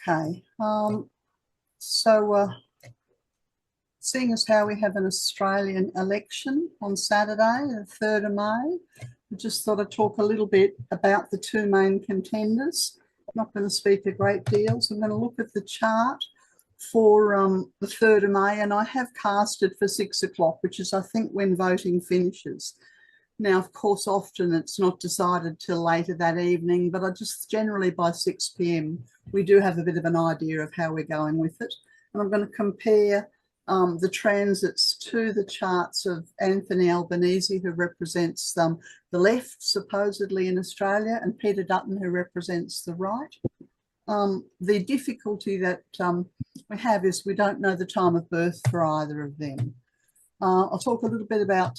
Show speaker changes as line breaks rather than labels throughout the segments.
Okay. So seeing as how we have an Australian election on Saturday, the 3rd of May, I just thought I'd talk a little bit about the two main contenders. I'm not going to speak a great deal, so I'm going to look at the chart for the 3rd of May, and I have cast it for 6 o'clock, which is, I think, when voting finishes. Now, of course, often it's not decided till later that evening, but I just generally by 6 p.m. we do have a bit of an idea of how we're going with it. And I'm going to compare the transits to the charts of Anthony Albanese, who represents the left, supposedly, in Australia, and Peter Dutton, who represents the right. The difficulty that we have is we don't know the time of birth for either of them. I'll talk a little bit about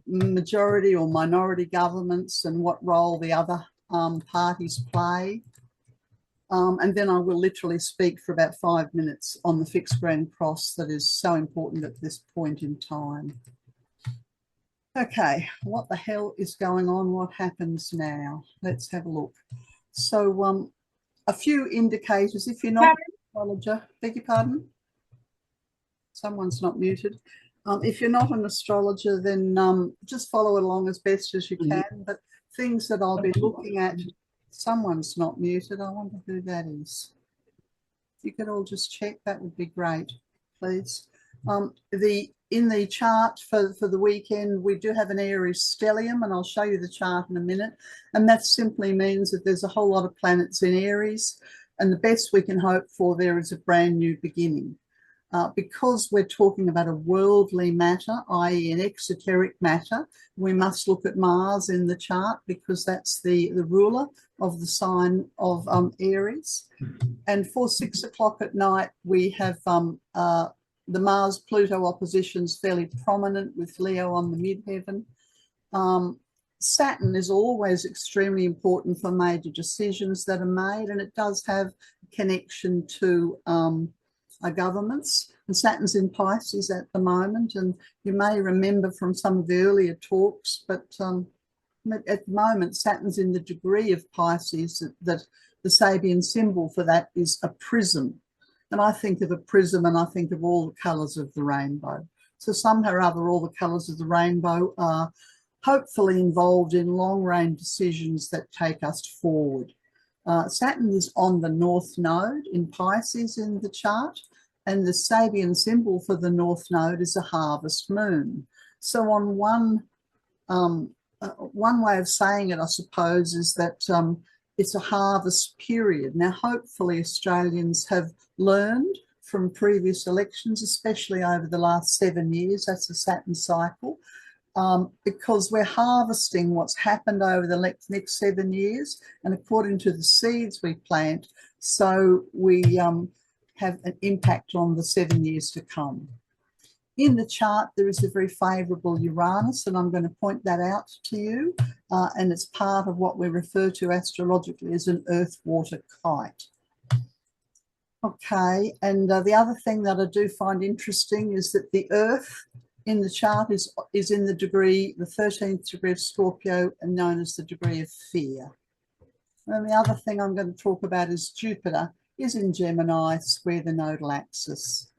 majority or minority governments and what role the other parties play. And then I will literally speak for about 5 minutes on the fixed Grand Cross that is so important at this point in time. Okay, what the hell is going on? What happens now? Let's have a look. So a few indicators. If you're not an astrologer, beg your pardon? Someone's not muted. If you're not an astrologer, then just follow along as best as you can. But things that I'll be looking at, someone's not muted. I wonder who that is. If you could all just check, that would be great, please. In the chart for the weekend, we do have an Aries stellium, and I'll show you the chart in a minute. And that simply means that there's a whole lot of planets in Aries, and the best we can hope for there is a brand new beginning. Because we're talking about a worldly matter, i.e. an exoteric matter, we must look at Mars in the chart because that's the ruler of the sign of Aries. And for 6 o'clock at night, we have the Mars-Pluto opposition's fairly prominent with Leo on the midheaven. Saturn is always extremely important for major decisions that are made, and it does have a connection to governments, and Saturn's in Pisces at the moment, and you may remember from some of the earlier talks, but at the moment Saturn's in the degree of Pisces that the Sabian symbol for that is a prism, and I think of a prism and I think of all the colours of the rainbow. So somehow or other all the colours of the rainbow are hopefully involved in long-range decisions that take us forward. Saturn is on the North Node in Pisces in the chart, and the Sabian symbol for the North Node is a harvest moon. So on one way of saying it, I suppose, is that it's a harvest period. Now, hopefully Australians have learned from previous elections, especially over the last 7 years, that's the Saturn cycle, because we're harvesting what's happened over the next 7 years, and according to the seeds we plant, so we have an impact on the 7 years to come. In the chart, there is a very favourable Uranus, and I'm going to point that out to you, and it's part of what we refer to astrologically as an earth-water kite. Okay, and the other thing that I do find interesting is that the Earth in the chart is in the degree, the 13th degree of Scorpio, and known as the degree of fear. And the other thing I'm going to talk about is Jupiter is in Gemini, square the nodal axis.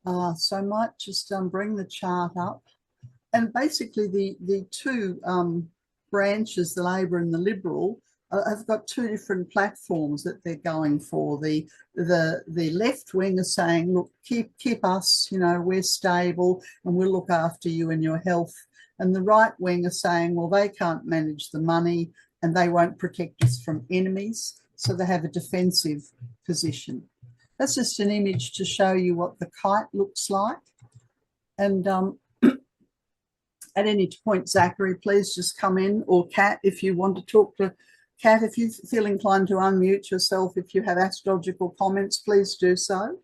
So I might just bring the chart up. And basically the two branches, the Labor and the Liberal, have got two different platforms that they're going for. The left wing is saying, look, keep us, you know, we're stable and we'll look after you and your health. And the right wing is saying, well, they can't manage the money and they won't protect us from enemies. So they have a defensive position. That's just an image to show you what the kite looks like. And at any point, Zachary, please just come in, or Kat, if you want to talk to Kat, if you feel inclined to unmute yourself, if you have astrological comments, please do so.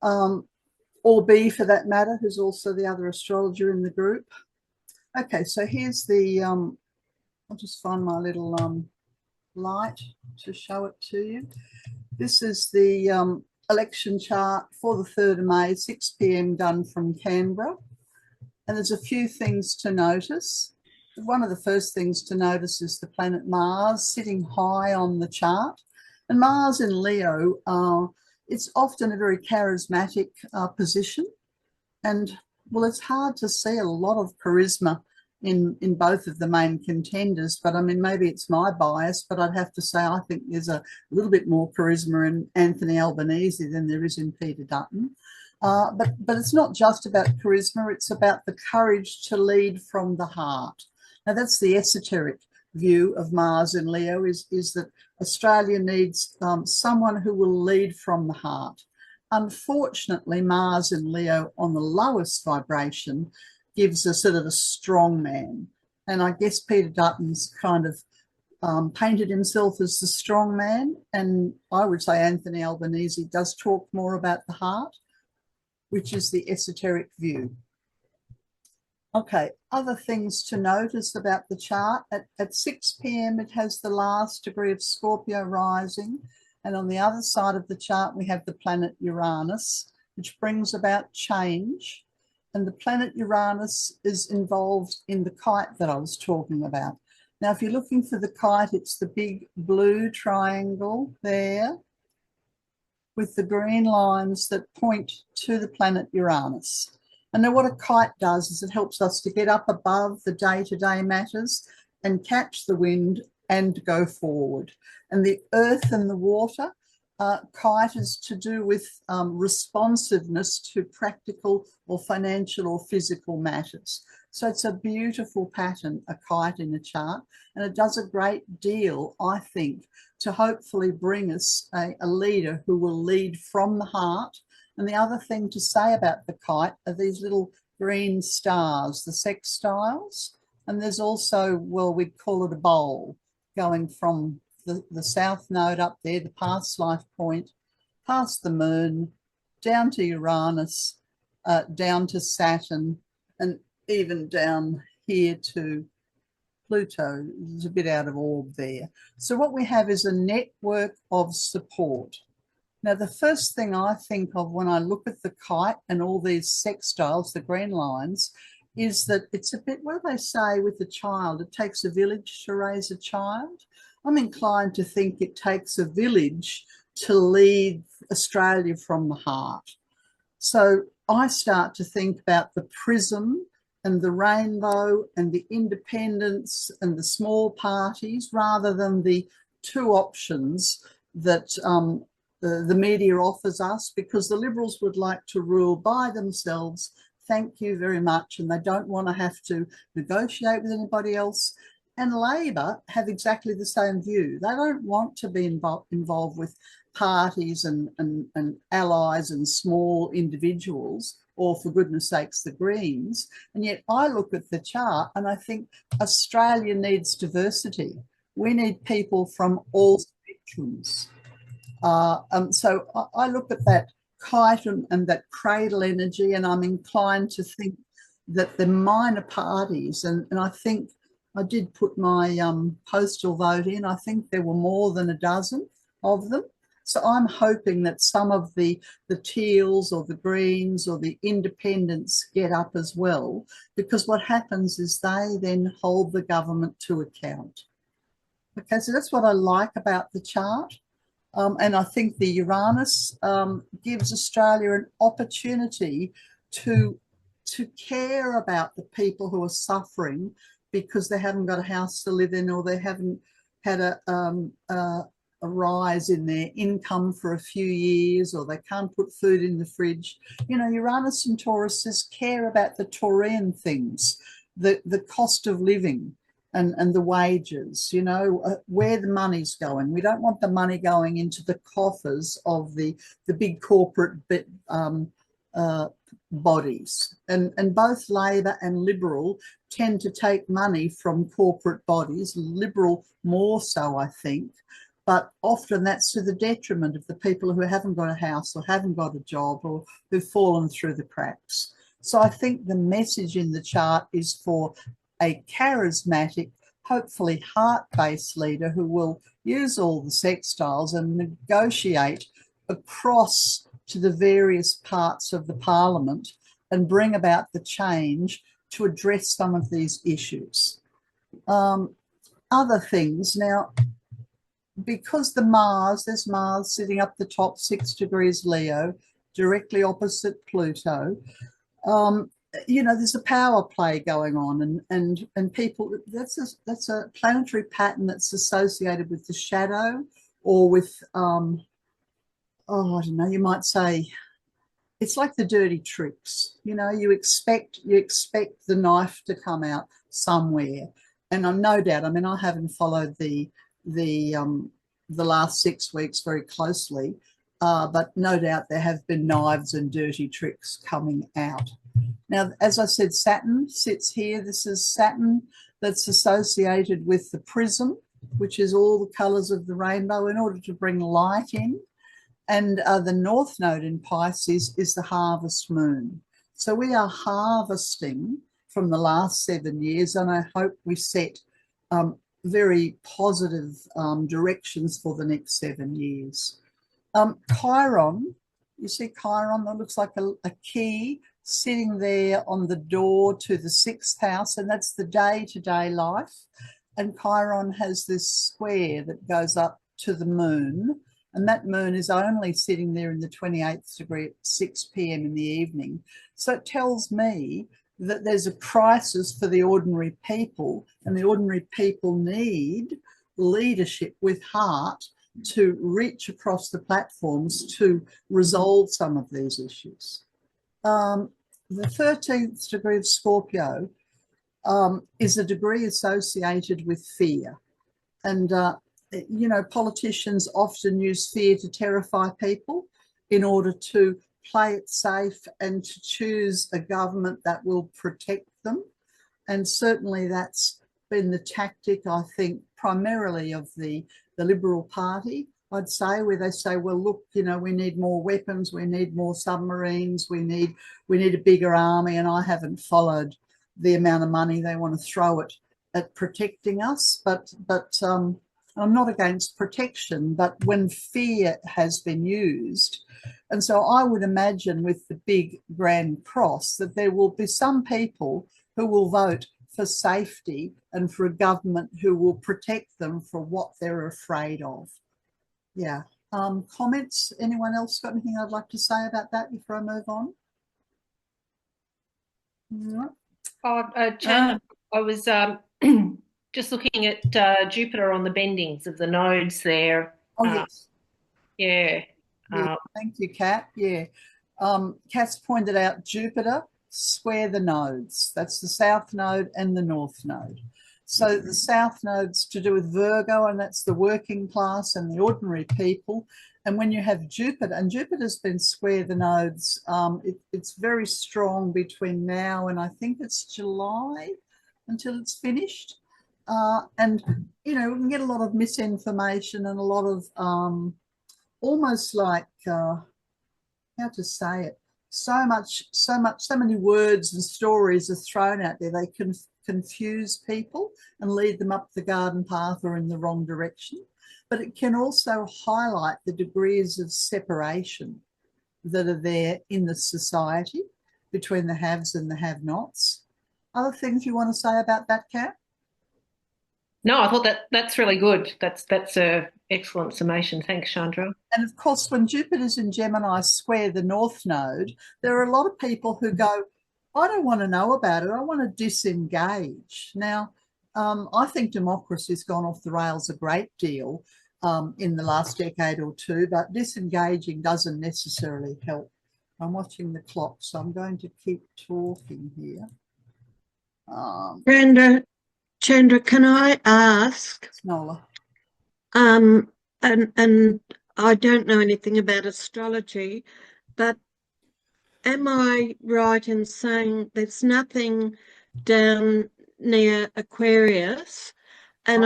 Or B, for that matter, who's also the other astrologer in the group. Okay, so here's the, I'll just find my little light to show it to you. This is the election chart for the 3rd of May, 6 p.m. done from Canberra. And there's a few things to notice. One of the first things to notice is the planet Mars sitting high on the chart. And Mars in Leo, it's often a very charismatic position. And well, it's hard to see a lot of charisma in both of the main contenders. But I mean, maybe it's my bias, but I'd have to say I think there's a little bit more charisma in Anthony Albanese than there is in Peter Dutton. But it's not just about charisma, it's about the courage to lead from the heart. Now, that's the esoteric view of Mars in Leo, is that Australia needs someone who will lead from the heart. Unfortunately, Mars in Leo on the lowest vibration gives a sort of a strong man. And I guess Peter Dutton's kind of painted himself as the strong man. And I would say Anthony Albanese does talk more about the heart, which is the esoteric view. Okay, other things to notice about the chart. At 6 p.m, it has the last degree of Scorpio rising. And on the other side of the chart, we have the planet Uranus, which brings about change. And the planet Uranus is involved in the kite that I was talking about. Now, if you're looking for the kite, it's the big blue triangle there with the green lines that point to the planet Uranus. And then what a kite does is it helps us to get up above the day-to-day matters and catch the wind and go forward. And the earth and the water, kite is to do with responsiveness to practical or financial or physical matters. So it's a beautiful pattern, a kite in a chart, and it does a great deal, I think, to hopefully bring us a leader who will lead from the heart. And the other thing to say about the kite are these little green stars, the sextiles. And there's also, well, we'd call it a bowl going from the south node up there, the past life point, past the moon, down to Uranus, down to Saturn, and even down here to Pluto. It's a bit out of orb there. So what we have is a network of support. Now, the first thing I think of when I look at the kite and all these sextiles, the green lines, is that it's a bit where they say with a child, it takes a village to raise a child. I'm inclined to think it takes a village to lead Australia from the heart. So I start to think about the prism and the rainbow and the independence and the small parties rather than the two options that the media offers us, because the Liberals would like to rule by themselves. Thank you very much. And they don't want to have to negotiate with anybody else. And Labor have exactly the same view. They don't want to be involved with parties and allies and small individuals, or for goodness sakes, the Greens. And yet I look at the chart and I think Australia needs diversity. We need people from all spectrums. So I look at that kite and that cradle energy, and I'm inclined to think that the minor parties, and I think I did put my postal vote in, I think there were more than a dozen of them. So I'm hoping that some of the Teals or the Greens or the Independents get up as well, because what happens is they then hold the government to account. Okay, so that's what I like about the chart. And I think the Uranus gives Australia an opportunity to care about the people who are suffering because they haven't got a house to live in, or they haven't had a rise in their income for a few years, or they can't put food in the fridge. You know, Uranus and Taurus says care about the Taurian things, the cost of living, and the wages, you know, where the money's going. We don't want the money going into the coffers of the big corporate bodies. And both Labor and Liberal tend to take money from corporate bodies, Liberal more so, I think, but often that's to the detriment of the people who haven't got a house or haven't got a job or who've fallen through the cracks. So I think the message in the chart is for a charismatic, hopefully heart-based leader who will use all the sextiles and negotiate across to the various parts of the parliament and bring about the change to address some of these issues. Other things. Now, because there's Mars sitting up the top, 6 degrees Leo, directly opposite Pluto. Um, there's a power play going on, and people, that's a planetary pattern that's associated with the shadow, or with I don't know, you might say it's like the dirty tricks. You expect the knife to come out somewhere. And I'm no doubt, I mean, I haven't followed the last 6 weeks very closely, but no doubt there have been knives and dirty tricks coming out. Now, as I said, Saturn sits here. This is Saturn that's associated with the prism, which is all the colors of the rainbow, in order to bring light in. And the North Node in Pisces is the harvest moon. So we are harvesting from the last 7 years, and I hope we set very positive directions for the next 7 years. Chiron, you see Chiron, that looks like a key sitting there on the door to the 6th house, and that's the day-to-day life. And Chiron has this square that goes up to the moon, and that moon is only sitting there in the 28th degree at 6 p.m. in the evening. So it tells me that there's a crisis for the ordinary people, and the ordinary people need leadership with heart to reach across the platforms to resolve some of these issues. The 13th degree of Scorpio is a degree associated with fear. And, politicians often use fear to terrify people in order to play it safe and to choose a government that will protect them. And certainly that's been the tactic, I think, primarily of the Liberal Party, I'd say, where they say, well, look, we need more weapons, we need more submarines, we need a bigger army, and I haven't followed the amount of money they want to throw at protecting us. But I'm not against protection, but when fear has been used, and so I would imagine with the big grand cross that there will be some people who will vote for safety and for a government who will protect them for what they're afraid of. Yeah. Comments? Anyone else got anything I'd like to say about that before I move on? No?
Chan, I was just looking at Jupiter on the bendings of the nodes there.
Oh, yes.
Yeah.
Thank you, Kat. Yeah. Kat's pointed out Jupiter square the nodes. That's the South Node and the North Node. So the South Node's to do with Virgo, and that's the working class and the ordinary people. And when you have Jupiter, and Jupiter's been square the nodes, it's very strong between now and I think it's July until it's finished. And, we can get a lot of misinformation and a lot of almost like, how to say it, so many words and stories are thrown out there. They can confuse people and lead them up the garden path or in the wrong direction. But it can also highlight the degrees of separation that are there in the society between the haves and the have-nots. Other things you want to say about that, Kat?
No, I thought that's really good. That's a excellent summation. Thanks, Chandra.
And of course, when Jupiter's in Gemini square the North Node, there are a lot of people who go, I don't want to know about it. I want to disengage. Now, I think democracy's gone off the rails a great deal in the last decade or two, but disengaging doesn't necessarily help. I'm watching the clock, so I'm going to keep talking here.
Chandra, can I ask?
Nola.
And I don't know anything about astrology, but am I right in saying there's nothing down near Aquarius? And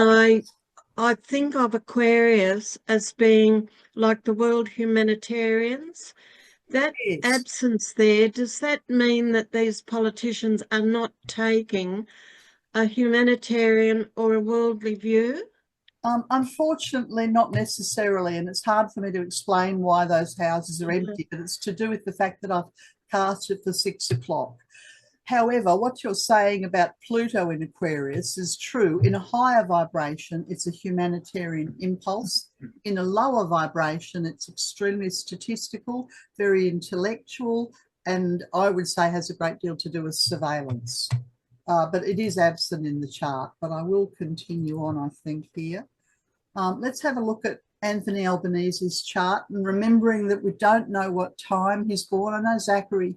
I think of Aquarius as being like the world humanitarians. That absence there, does that mean that these politicians are not taking a humanitarian or a worldly view?
Unfortunately, not necessarily, and it's hard for me to explain why those houses are empty, but it's to do with the fact that I've cast it for 6 o'clock. However, what you're saying about Pluto in Aquarius is true. In a higher vibration, it's a humanitarian impulse. In a lower vibration, it's extremely statistical, very intellectual, and I would say has a great deal to do with surveillance. But it is absent in the chart, but I will continue on, I think, here. Let's have a look at Anthony Albanese's chart, and remembering that we don't know what time he's born. I know Zachary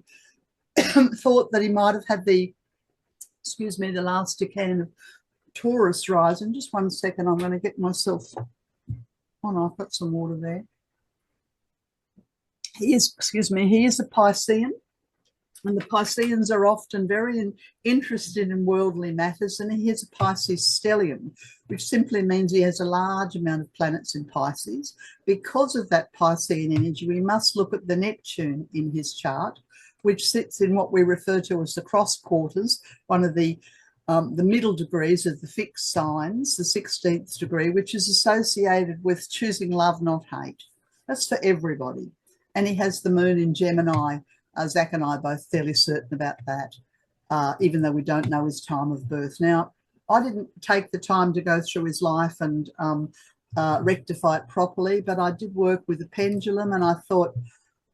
thought that he might have had the, excuse me, the last decan of Taurus rising. Just 1 second, I'm going to get myself, oh no, I've got some water there. He is, excuse me, he is a Piscean, and the Pisceans are often very interested in worldly matters, and he has a Pisces stellium, which simply means he has a large amount of planets in Pisces. Because of that Piscean energy, we must look at the Neptune in his chart, which sits in what we refer to as the cross quarters, one of the middle degrees of the fixed signs, the 16th degree, which is associated with choosing love, not hate. That's for everybody. And he has the moon in Gemini. Zach and I are both fairly certain about that, even though we don't know his time of birth. Now, I didn't take the time to go through his life and rectify it properly, but I did work with a pendulum, and I thought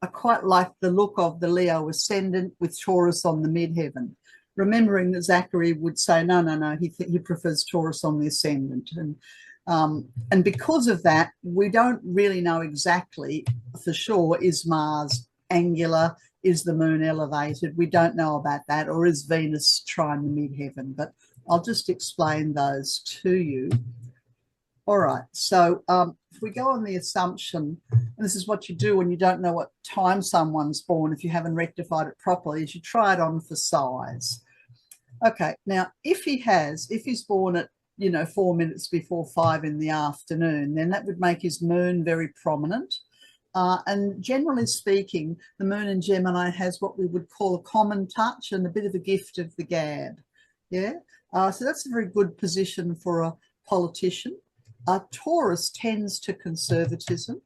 I quite liked the look of the Leo ascendant with Taurus on the midheaven, remembering that Zachary would say, no, he prefers Taurus on the ascendant. And because of that, we don't really know exactly for sure, is Mars angular, is the moon elevated? We don't know about that, or is Venus trying the midheaven? But I'll just explain those to you. All right, so if we go on the assumption, and this is what you do when you don't know what time someone's born, if you haven't rectified it properly, is you try it on for size. Okay, now if he's born at 4 minutes before 5 in the afternoon, then that would make his moon very prominent. And generally speaking, the moon in Gemini has what we would call a common touch and a bit of a gift of the gab. Yeah, so that's a very good position for a politician. Taurus tends to conservatism.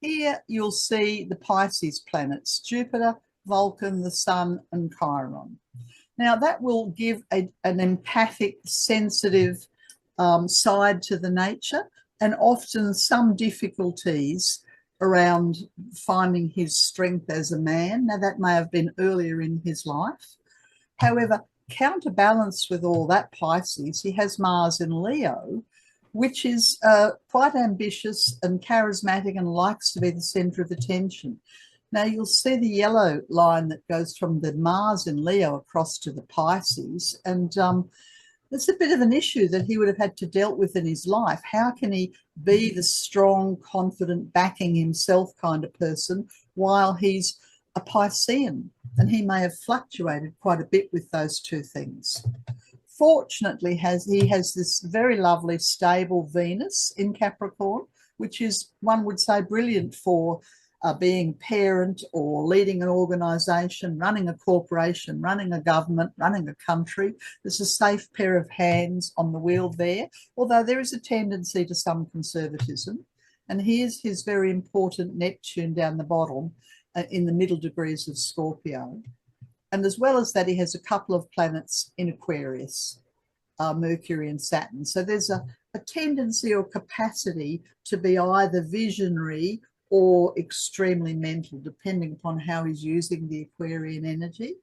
Here you'll see the Pisces planets, Jupiter, Vulcan, the Sun, and Chiron. Now that will give an empathic, sensitive side to the nature, and often some difficulties around finding his strength as a man. Now that may have been earlier in his life. However, counterbalanced with all that Pisces, he has Mars in Leo, which is quite ambitious and charismatic and likes to be the centre of attention. Now you'll see the yellow line that goes from the Mars in Leo across to the Pisces, and it's a bit of an issue that he would have had to deal with in his life. How can he be the strong, confident, backing himself kind of person while he's a Piscean? And he may have fluctuated quite a bit with those two things. Fortunately, he has this very lovely, stable Venus in Capricorn, which is, one would say, brilliant for being a parent or leading an organisation, running a corporation, running a government, running a country. There's a safe pair of hands on the wheel there, although there is a tendency to some conservatism. And here's his very important Neptune down the bottom in the middle degrees of Scorpio. And as well as that, he has a couple of planets in Aquarius, Mercury and Saturn. So there's a tendency or capacity to be either visionary or extremely mental, depending upon how he's using the Aquarian energy.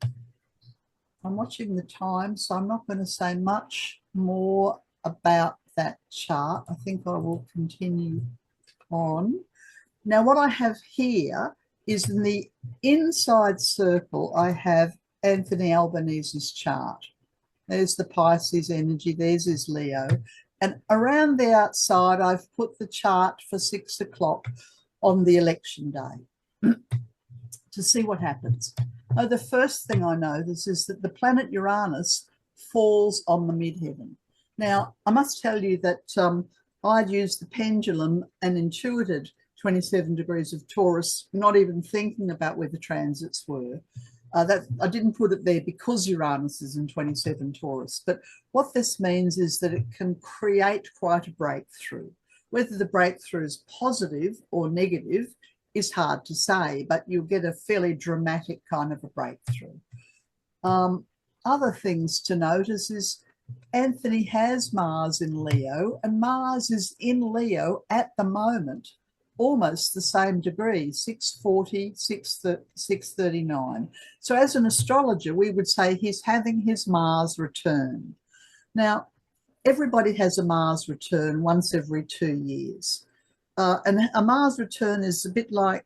I'm watching the time, so I'm not going to say much more about that chart. I think I will continue on. Now, what I have here is in the inside circle, I have Anthony Albanese's chart. There's the Pisces energy, there's his Leo. And around the outside, I've put the chart for 6 o'clock on the election day to see what happens. Oh, the first thing I notice is that the planet Uranus falls on the midheaven. Now, I must tell you that I'd used the pendulum and intuited 27 degrees of Taurus, not even thinking about where the transits were. That I didn't put it there because Uranus is in 27 Taurus. But what this means is that it can create quite a breakthrough. Whether the breakthrough is positive or negative is hard to say, but you'll get a fairly dramatic kind of a breakthrough. Other things to notice is Anthony has Mars in Leo, and Mars is in Leo at the moment, almost the same degree, 640, 639. So as an astrologer, we would say he's having his Mars return. Now, everybody has a Mars return once every 2 years. And a Mars return is a bit like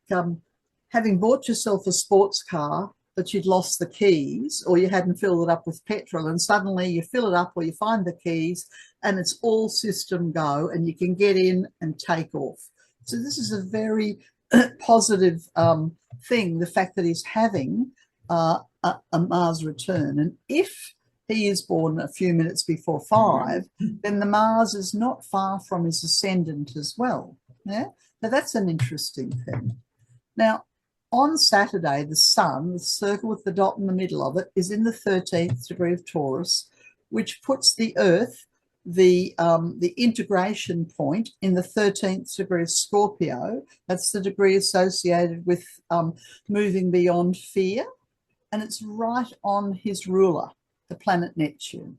having bought yourself a sports car, but you'd lost the keys or you hadn't filled it up with petrol, and suddenly you fill it up or you find the keys and it's all system go and you can get in and take off. So this is a very positive thing, the fact that he's having a Mars return. And if he is born a few minutes before 5, then the Mars is not far from his ascendant as well. Yeah, so that's an interesting thing. Now, on Saturday, the Sun, the circle with the dot in the middle of it, is in the 13th degree of Taurus, which puts the Earth, the integration point, in the 13th degree of Scorpio. That's the degree associated with moving beyond fear, and it's right on his ruler, the planet Neptune.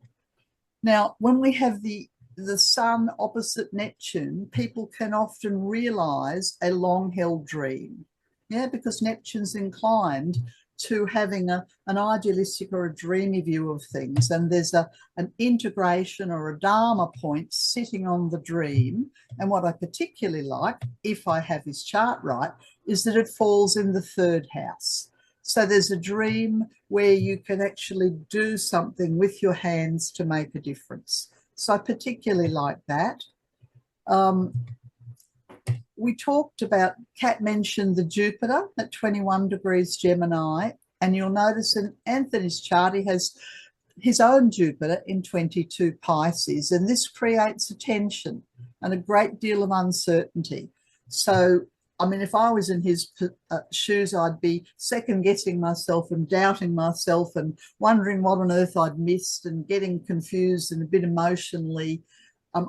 Now, when we have the Sun opposite Neptune, people can often realize a long-held dream. Yeah, because Neptune's inclined to having an idealistic or a dreamy view of things. And there's an integration or a Dharma point sitting on the dream. And what I particularly like, if I have his chart right, is that it falls in the 3rd house. So there's a dream where you can actually do something with your hands to make a difference. So I particularly like that. We talked about, Kat mentioned the Jupiter at 21 degrees Gemini, and you'll notice in Anthony's chart, he has his own Jupiter in 22 Pisces, and this creates a tension and a great deal of uncertainty. So, I mean, if I was in his shoes, I'd be second guessing myself and doubting myself and wondering what on earth I'd missed and getting confused and a bit emotionally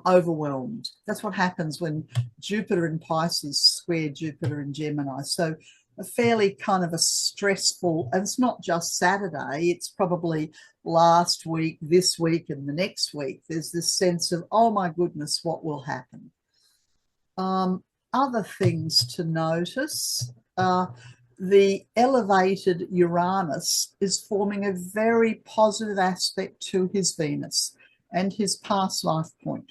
overwhelmed. That's what happens when Jupiter in Pisces square Jupiter in Gemini. So a fairly kind of a stressful, and it's not just Saturday, it's probably last week, this week, and the next week. There's this sense of, oh my goodness, what will happen? Other things to notice, the elevated Uranus is forming a very positive aspect to his Venus and his past life point.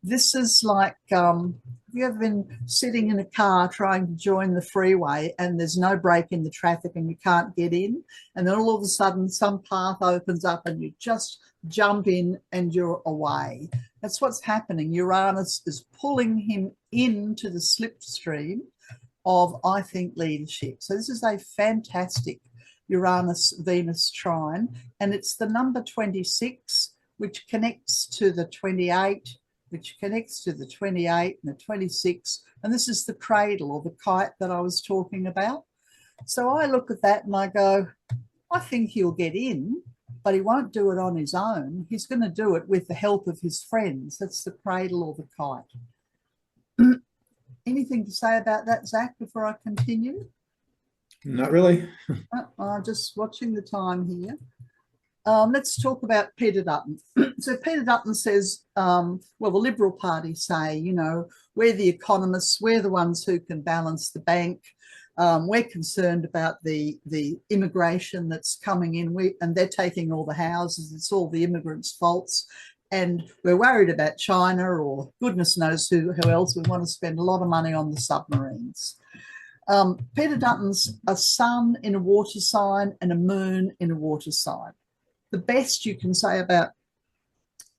This is like, have you ever been sitting in a car trying to join the freeway and there's no break in the traffic and you can't get in, and then all of a sudden some path opens up and you just jump in and you're away? That's what's happening. Uranus is pulling him into the slipstream of, I think, leadership. So this is a fantastic Uranus-Venus trine, and it's the number 26, which connects to the 28, which connects to the 28 and the 26. And this is the cradle or the kite that I was talking about. So I look at that and I go, I think he'll get in, but he won't do it on his own. He's going to do it with the help of his friends. That's the cradle or the kite. Anything to say about that, Zach, before I continue?
Not really.
I'm just watching the time here. Let's talk about Peter Dutton. So Peter Dutton says, well, the Liberal Party say, you know, we're the economists, we're the ones who can balance the bank. We're concerned about the immigration that's coming in, and they're taking all the houses. It's all the immigrants' faults. And we're worried about China or goodness knows who else. We want to spend a lot of money on the submarines. Peter Dutton's a sun in a water sign and a moon in a water sign. The best you can say about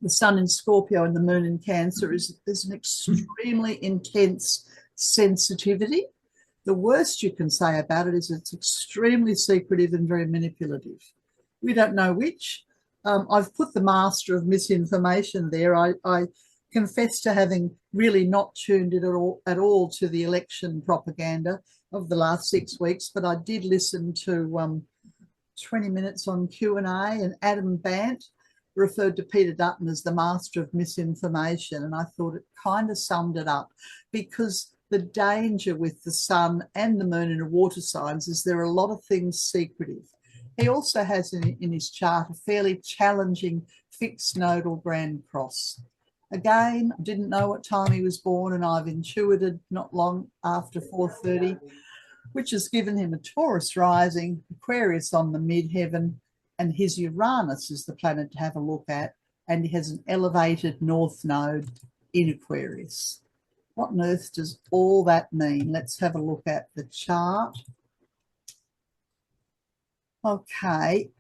the sun in Scorpio and the moon in Cancer is there's an extremely intense sensitivity. The worst you can say about it is it's extremely secretive and very manipulative. We don't know which. I've put the master of misinformation there. I confess to having really not tuned it at all to the election propaganda of the last 6 weeks, but I did listen to 20 minutes on Q&A, and Adam Bant referred to Peter Dutton as the master of misinformation, and I thought it kind of summed it up, because the danger with the sun and the moon in a water signs is there are a lot of things secretive. He also has in his chart a fairly challenging fixed nodal grand cross. Again, didn't know what time he was born, and I've intuited not long after 4:30, which has given him a Taurus rising, Aquarius on the midheaven, and his Uranus is the planet to have a look at, and he has an elevated north node in Aquarius. What on earth does all that mean? Let's have a look at the chart. Okay,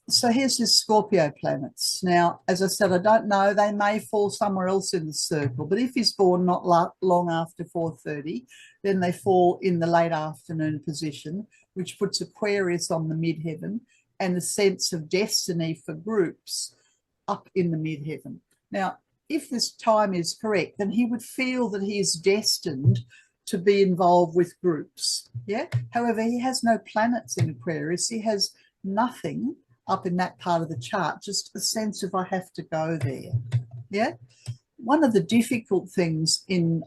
so here's his Scorpio planets. Now, as I said, I don't know, they may fall somewhere else in the circle, but if he's born not long after 4:30, then they fall in the late afternoon position, which puts Aquarius on the midheaven and a sense of destiny for groups up in the midheaven. Now, if this time is correct, then he would feel that he is destined to be involved with groups. Yeah. However, he has no planets in Aquarius. He has nothing up in that part of the chart, just a sense of I have to go there. Yeah. One of the difficult things in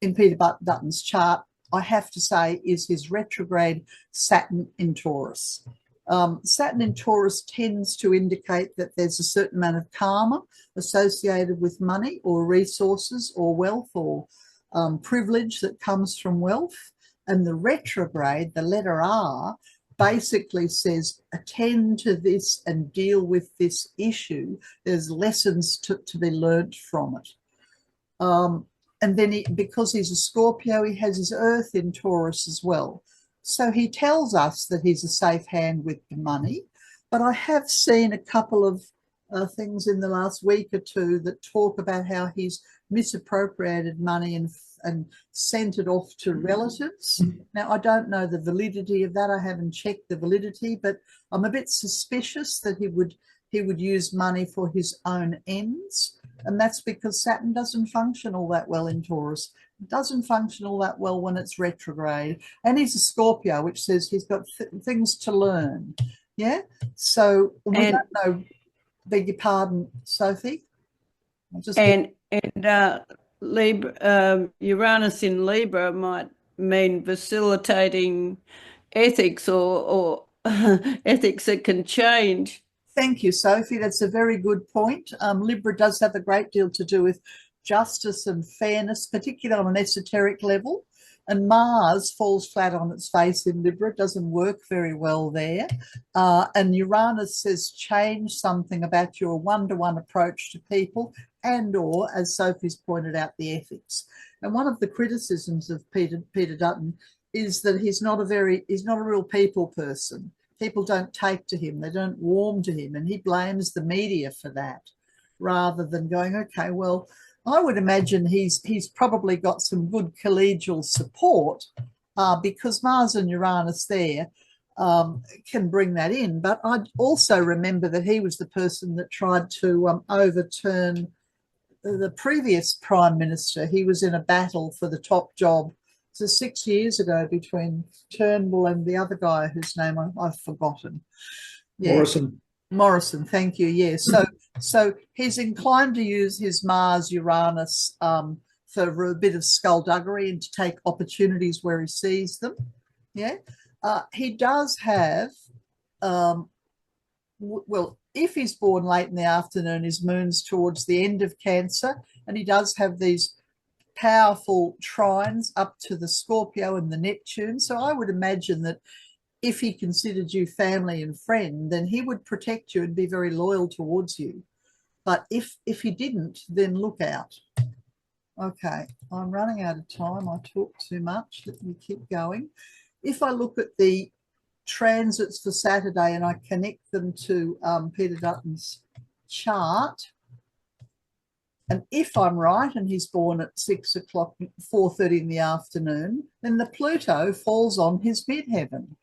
Peter Dutton's chart, I have to say, is his retrograde Saturn in Taurus. Saturn in Taurus tends to indicate that there's a certain amount of karma associated with money or resources or wealth or privilege that comes from wealth. And the retrograde, the letter R, basically says attend to this and deal with this issue. There's lessons to be learnt from it. And then because he's a Scorpio, he has his Earth in Taurus as well. So he tells us that he's a safe hand with the money. But I have seen a couple of things in the last week or two that talk about how he's misappropriated money and sent it off to relatives. Now, I don't know the validity of that. I haven't checked the validity, but I'm a bit suspicious that he would use money for his own ends. And that's because Saturn doesn't function all that well in Taurus. It doesn't function all that well when it's retrograde. And he's a Scorpio, which says he's got things to learn. Yeah. So we don't know, beg your pardon, Sophie.
Libra, Uranus in Libra might mean facilitating ethics or ethics that can change.
Thank you, Sophie. That's a very good point. Libra does have a great deal to do with justice and fairness, particularly on an esoteric level. And Mars falls flat on its face in Libra. It doesn't work very well there. And Uranus says change something about your one-to-one approach to people and or, as Sophie's pointed out, the ethics. And one of the criticisms of Peter Dutton is that he's not a real people person. People don't take to him. They don't warm to him. And he blames the media for that rather than going, okay, well, I would imagine he's probably got some good collegial support because Mars and Uranus there can bring that in. But I also remember that he was the person that tried to overturn the previous Prime Minister. He was in a battle for the top job. So 6 years ago between Turnbull and the other guy whose name I've forgotten. Yeah. Morrison, thank you. Yeah. So he's inclined to use his Mars Uranus for a bit of skullduggery and to take opportunities where he sees them. Yeah. He does have, well, if he's born late in the afternoon, his moon's towards the end of Cancer, and he does have these powerful trines up to the Scorpio and the Neptune. So I would imagine that if he considered you family and friend, then he would protect you and be very loyal towards you. But if he didn't, then look out. Okay, I'm running out of time. I talk too much. Let me keep going. If I look at the transits for Saturday and I connect them to Peter Dutton's chart, and if I'm right and he's born at 6 o'clock, 4:30 in the afternoon, then the Pluto falls on his midheaven.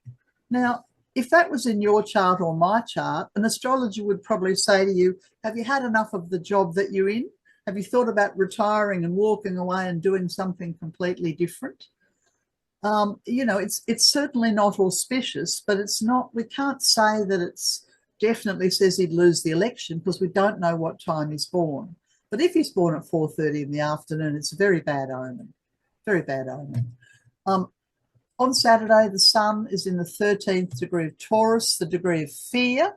Now, if that was in your chart or my chart, an astrologer would probably say to you, have you had enough of the job that you're in? Have you thought about retiring and walking away and doing something completely different? You know, it's certainly not auspicious, but it's not, we can't say that it's definitely says he'd lose the election because we don't know what time he's born. But if he's born at 4:30 in the afternoon, it's a very bad omen, very bad omen. On Saturday, the sun is in the 13th degree of Taurus, the degree of fear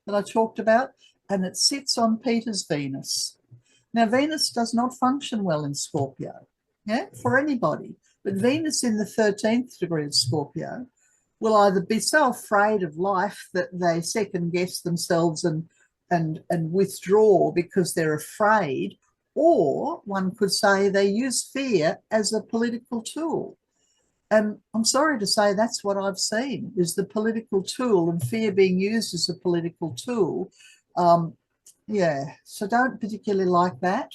that I talked about, and it sits on Peter's Venus. Now, Venus does not function well in Scorpio, yeah, for anybody. But Venus in the 13th degree of Scorpio will either be so afraid of life that they second guess themselves and withdraw because they're afraid, or one could say they use fear as a political tool. And I'm sorry to say that's what I've seen, is the political tool and fear being used as a political tool. Yeah, so don't particularly like that.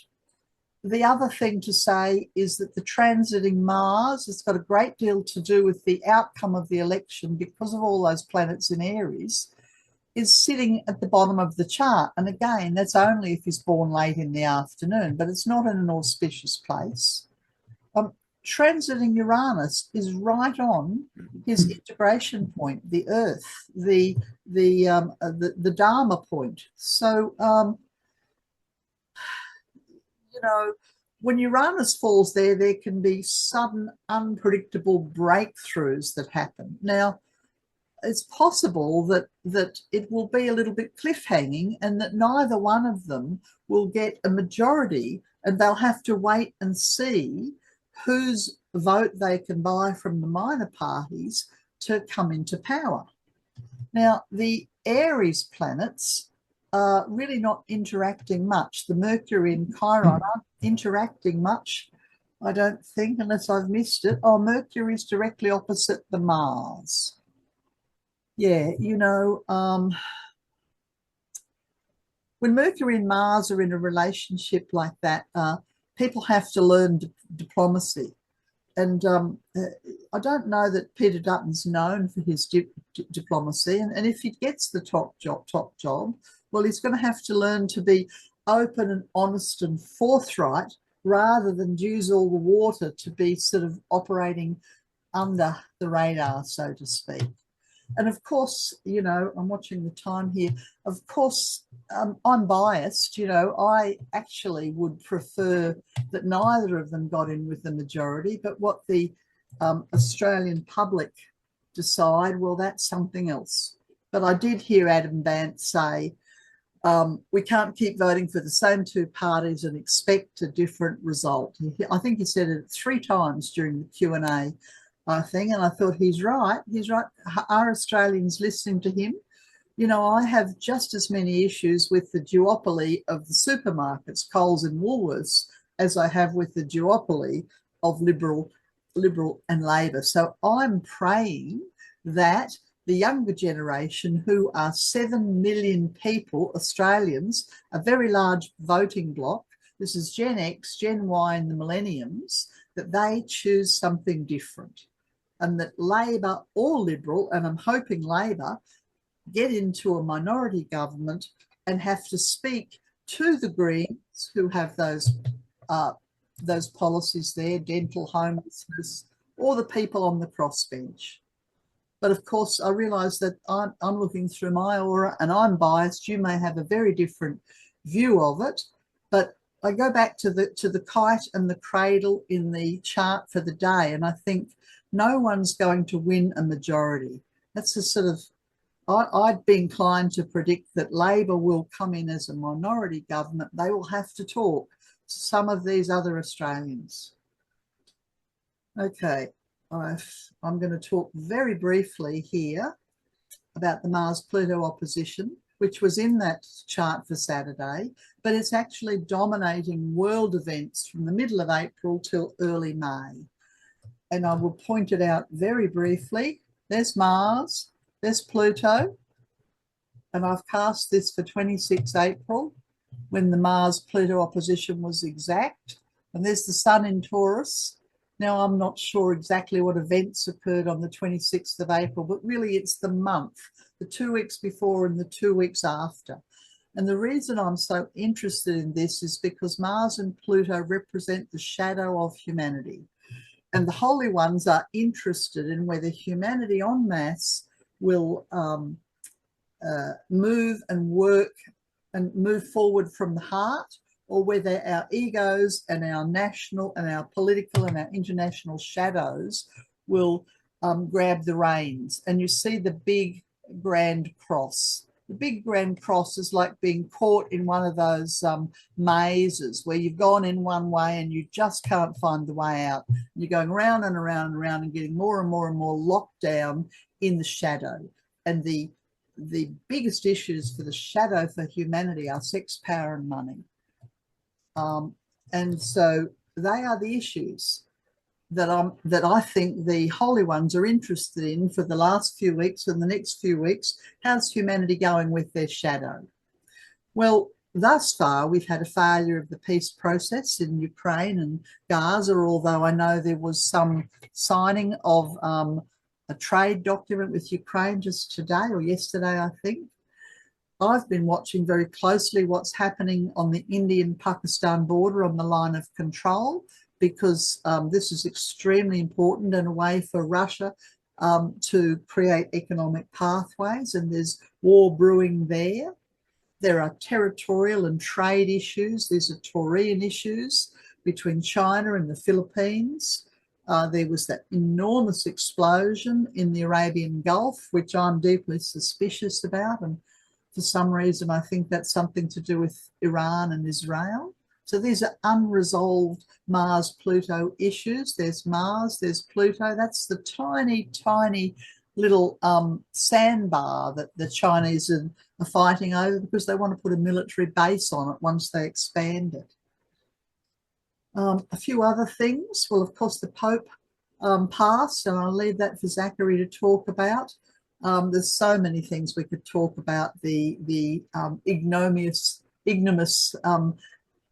The other thing to say is that the transiting Mars has got a great deal to do with the outcome of the election because of all those planets in Aries, is sitting at the bottom of the chart. And again, that's only if he's born late in the afternoon, but it's not in an auspicious place. Transiting Uranus is right on his integration point, the Earth, the Dharma point. So, you know, when Uranus falls there, there can be sudden, unpredictable breakthroughs that happen. Now, it's possible that it will be a little bit cliffhanging and that neither one of them will get a majority, and they'll have to wait and see whose vote they can buy from the minor parties to come into power. Now, the Aries planets are really not interacting much. The Mercury and Chiron aren't interacting much, I don't think, unless I've missed it. Oh, Mercury is directly opposite the Mars. Yeah, you know, when Mercury and Mars are in a relationship like that, people have to learn diplomacy. And I don't know that Peter Dutton's known for his diplomacy. And if he gets the top job, well, he's going to have to learn to be open and honest and forthright rather than use all the water to be sort of operating under the radar, so to speak. And of course, you know, I'm watching the time here. Of course, I'm biased. You know, I actually would prefer that neither of them got in with the majority, but what the Australian public decide, well, that's something else. But I did hear Adam Bandt say, we can't keep voting for the same two parties and expect a different result. I think he said it 3 times during the Q&A thing, and I thought he's right. He's right. Are Australians listening to him? You know, I have just as many issues with the duopoly of the supermarkets, Coles and Woolworths, as I have with the duopoly of Liberal and Labor. So I'm praying that the younger generation, who are 7 million people, Australians, a very large voting bloc, this is Gen X, Gen Y and the millenniums, that they choose something different. And that Labor or Liberal, and I'm hoping Labor, get into a minority government and have to speak to the Greens, who have those policies there, dental, homelessness, or the people on the crossbench. But of course, I realise that I'm looking through my aura and I'm biased. You may have a very different view of it, but I go back to the kite and the cradle in the chart for the day, and I think no one's going to win a majority. That's a sort of, I'd be inclined to predict that Labor will come in as a minority government. They will have to talk to some of these other Australians. Okay, I'm going to talk very briefly here about the Mars-Pluto opposition, which was in that chart for Saturday, but it's actually dominating world events from the middle of April till early May. And I will point it out very briefly. There's Mars, there's Pluto, and I've cast this for 26 April when the Mars-Pluto opposition was exact. And there's the Sun in Taurus. Now, I'm not sure exactly what events occurred on the 26th of April, but really it's the month, the 2 weeks before and the 2 weeks after. And the reason I'm so interested in this is because Mars and Pluto represent the shadow of humanity. And the holy ones are interested in whether humanity en masse will move and work and move forward from the heart, or whether our egos and our national and our political and our international shadows will grab the reins, and you see the big grand cross. The big grand cross is like being caught in one of those mazes where you've gone in one way and you just can't find the way out. You're going round and around and around and getting more and more and more locked down in the shadow. And the biggest issues for the shadow for humanity are sex, power, and money. And so they are the issues that I think the holy ones are interested in for the last few weeks and the next few weeks. How's humanity going with their shadow? Well, thus far, we've had a failure of the peace process in Ukraine and Gaza, although I know there was some signing of a trade document with Ukraine just today or yesterday, I think. I've been watching very closely what's happening on the Indian-Pakistan border on the line of control, because this is extremely important and a way for Russia to create economic pathways, and there's war brewing there. There are territorial and trade issues. There's a Taurian issues between China and the Philippines. There was that enormous explosion in the Arabian Gulf, which I'm deeply suspicious about, and for some reason I think that's something to do with Iran and Israel. So these are unresolved Mars-Pluto issues. There's Mars, there's Pluto. That's the tiny, tiny little sandbar that the Chinese are fighting over because they want to put a military base on it once they expand it. A few other things. Well, of course, the Pope passed, and I'll leave that for Zachary to talk about. There's so many things we could talk about. The ignominious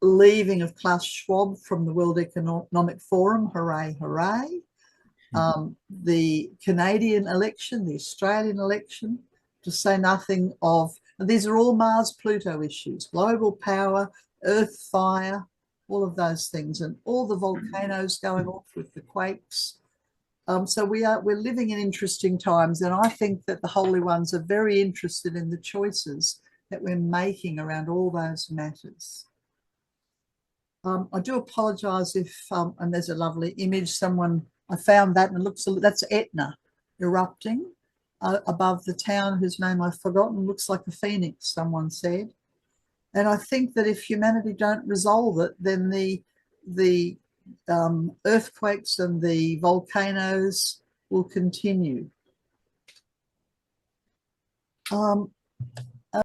leaving of Klaus Schwab from the World Economic Forum, hooray, hooray. The Canadian election, the Australian election, to say nothing of, these are all Mars-Pluto issues, global power, earth fire, all of those things, and all the volcanoes going off with the quakes. So we're living in interesting times, and I think that the Holy Ones are very interested in the choices that we're making around all those matters. I do apologise if, and there's a lovely image, I found that and it looks, that's Etna erupting above the town whose name I've forgotten, looks like a phoenix, someone said. And I think that if humanity don't resolve it, then the earthquakes and the volcanoes will continue.